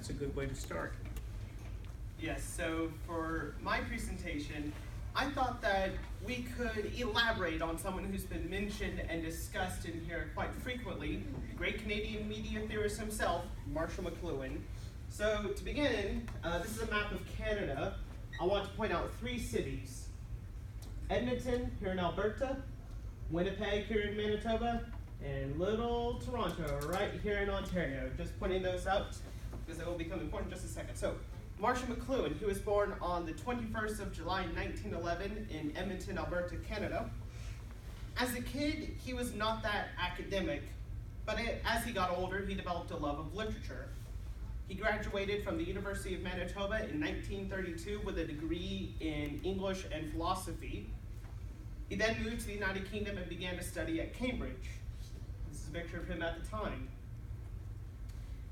that's a good way to start. Yes, so for my presentation, I thought that we could elaborate on someone who's been mentioned and discussed in here quite frequently, the great Canadian media theorist himself, Marshall McLuhan. So to begin, this is a map of Canada. I want to point out 3 cities: Edmonton here in Alberta, Winnipeg here in Manitoba, and little Toronto right here in Ontario. Just pointing those out because they will become important in just a second. So Marshall McLuhan, who was born on the 21st of July 1911 in Edmonton, Alberta, Canada. As a kid, he was not that academic, but as he got older, he developed a love of literature. He graduated from the University of Manitoba in 1932 with a degree in English and philosophy. He then moved to the United Kingdom and began to study at Cambridge. This is a picture of him at the time.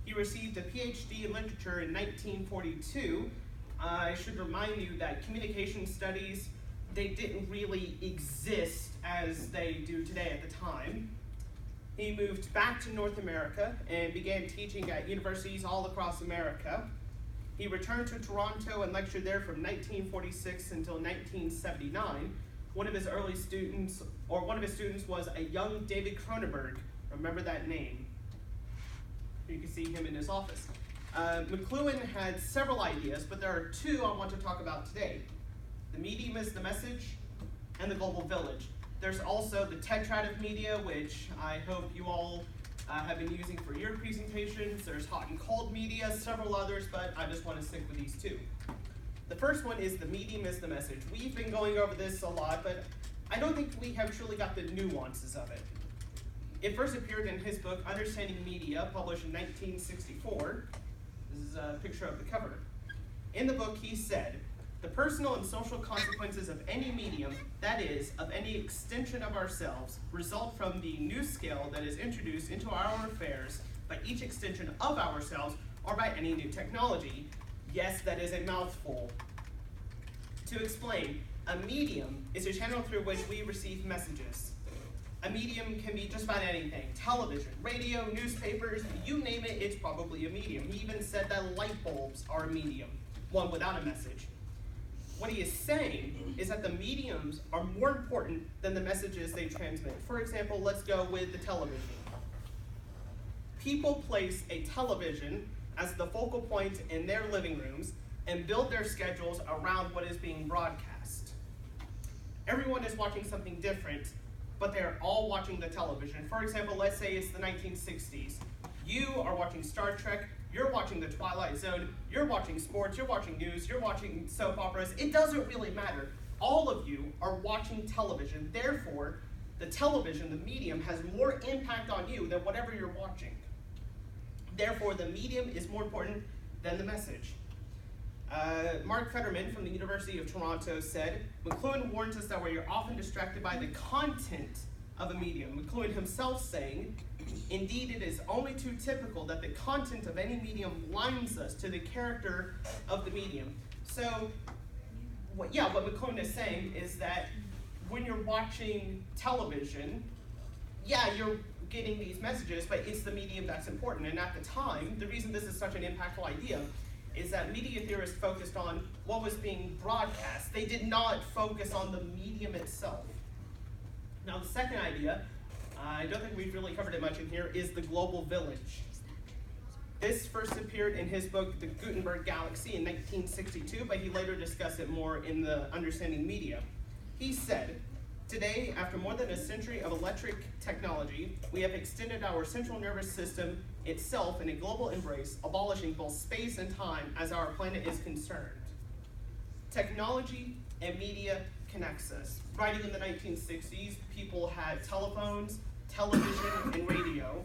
He received a PhD in literature in 1942. I should remind you that communication studies, they didn't really exist as they do today at the time. He moved back to North America and began teaching at universities all across America. He returned to Toronto and lectured there from 1946 until 1979. One of his students was a young David Cronenberg. Remember that name. You can see him in his office. McLuhan had several ideas, but there are 2 I want to talk about today. The medium is the message, and the global village. There's also the tetrad of media, which I hope you all have been using for your presentations. There's hot and cold media, several others, but I just want to stick with these 2. The first one is the medium is the message. We've been going over this a lot, but I don't think we have truly got the nuances of it. It first appeared in his book, Understanding Media, published in 1964. This is a picture of the cover. In the book, he said, "The personal and social consequences of any medium, that is, of any extension of ourselves, result from the new scale that is introduced into our affairs by each extension of ourselves or by any new technology." Yes, that is a mouthful. To explain, a medium is a channel through which we receive messages. A medium can be just about anything: television, radio, newspapers, you name it, it's probably a medium. He even said that light bulbs are a medium, one without a message. What he is saying is that the mediums are more important than the messages they transmit. For example, let's go with the television. People place a television as the focal point in their living rooms and build their schedules around what is being broadcast. Everyone is watching something different, but they're all watching the television. For example, let's say it's the 1960s. You are watching Star Trek, you're watching The Twilight Zone, you're watching sports, you're watching news, you're watching soap operas. It doesn't really matter. All of you are watching television. Therefore, the television, the medium, has more impact on you than whatever you're watching. Therefore, the medium is more important than the message. Mark Fetterman from the University of Toronto said, "McLuhan warns us that we are often distracted by the content of a medium." McLuhan himself saying, "Indeed, it is only too typical that the content of any medium blinds us to the character of the medium." So, what McLuhan is saying is that when you're watching television, you're getting these messages, but it's the medium that's important. And at the time, the reason this is such an impactful idea is that media theorists focused on what was being broadcast. They did not focus on the medium itself. Now, the second idea, I don't think we've really covered it much in here, is the global village. This first appeared in his book, The Gutenberg Galaxy, in 1962, but he later discussed it more in the Understanding Media. He said, "Today, after more than a century of electric technology, we have extended our central nervous system itself in a global embrace, abolishing both space and time as our planet is concerned. Technology and media connects us." Writing in the 1960s, people had telephones, television, and radio.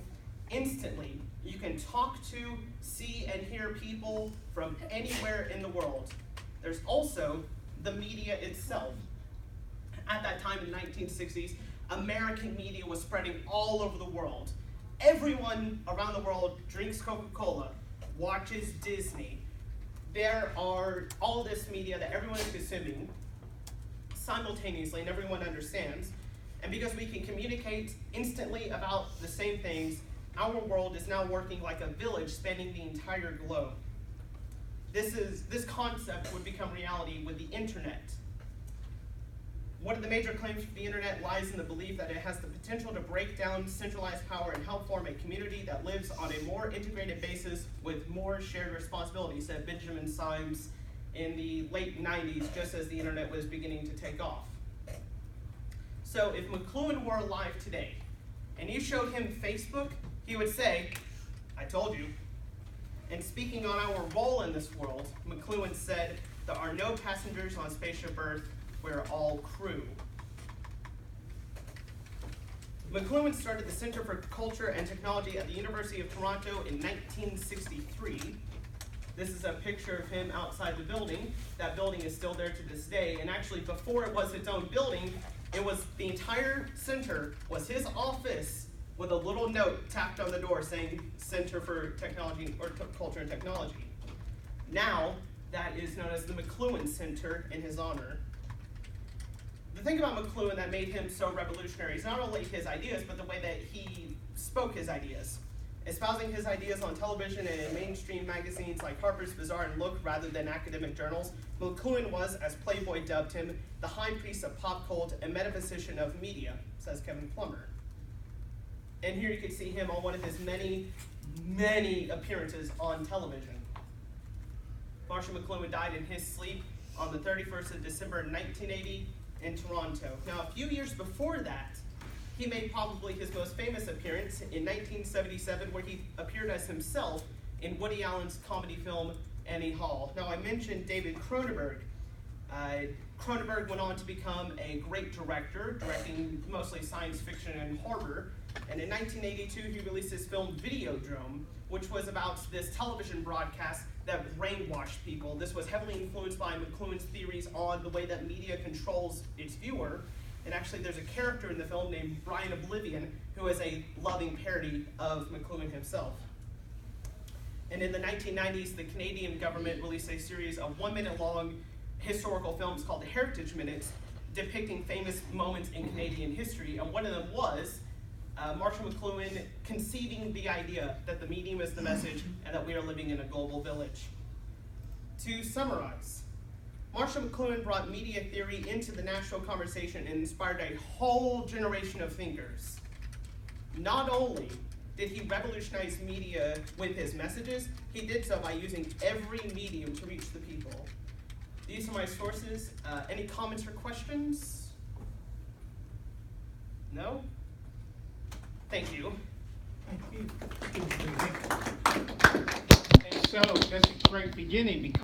Instantly, you can talk to, see, and hear people from anywhere in the world. There's also the media itself. At that time in the 1960s, American media was spreading all over the world. Everyone around the world drinks Coca-Cola, watches Disney. There are all this media that everyone is consuming simultaneously and everyone understands. And because we can communicate instantly about the same things, our world is now working like a village spanning the entire globe. this concept would become reality with the internet. One of the major claims for the internet lies in the belief that it has the potential to break down centralized power and help form a community that lives on a more integrated basis with more shared responsibilities, said Benjamin Symes in the late 90s, just as the internet was beginning to take off. So if McLuhan were alive today, and you showed him Facebook, he would say, "I told you." And speaking on our role in this world, McLuhan said, "There are no passengers on Spaceship Earth, we're all crew." McLuhan started the Center for Culture and Technology at the University of Toronto in 1963. This is a picture of him outside the building. That building is still there to this day, and actually before it was its own building, it was the entire center was his office with a little note tacked on the door saying Center for Technology or Culture and Technology. Now, that is known as the McLuhan Center in his honor. The thing about McLuhan that made him so revolutionary is not only his ideas, but the way that he spoke his ideas. Espousing his ideas on television and in mainstream magazines like Harper's Bazaar and Look rather than academic journals, McLuhan was, as Playboy dubbed him, the high priest of pop cult and metaphysician of media, says Kevin Plummer. And here you can see him on one of his many, many appearances on television. Marshall McLuhan died in his sleep on the 31st of December 1980 in Toronto. Now, a few years before that, he made probably his most famous appearance in 1977, where he appeared as himself in Woody Allen's comedy film Annie Hall. Now, I mentioned David Cronenberg. Cronenberg went on to become a great director, directing mostly science fiction and horror. And in 1982, he released his film Videodrome, which was about this television broadcast that brainwashed people. This was heavily influenced by McLuhan's theories on the way that media controls its viewer. And actually, there's a character in the film named Brian Oblivion, who is a loving parody of McLuhan himself. And in the 1990s, the Canadian government released a series of 1-minute-long historical films called the Heritage Minutes, depicting famous moments in Canadian history. And one of them was Marshall McLuhan conceiving the idea that the medium is the message and that we are living in a global village. To summarize, Marshall McLuhan brought media theory into the national conversation and inspired a whole generation of thinkers. Not only did he revolutionize media with his messages, he did so by using every medium to reach the people. These are my sources. Any comments or questions? No? Thank you. Thank you. And so that's a great beginning because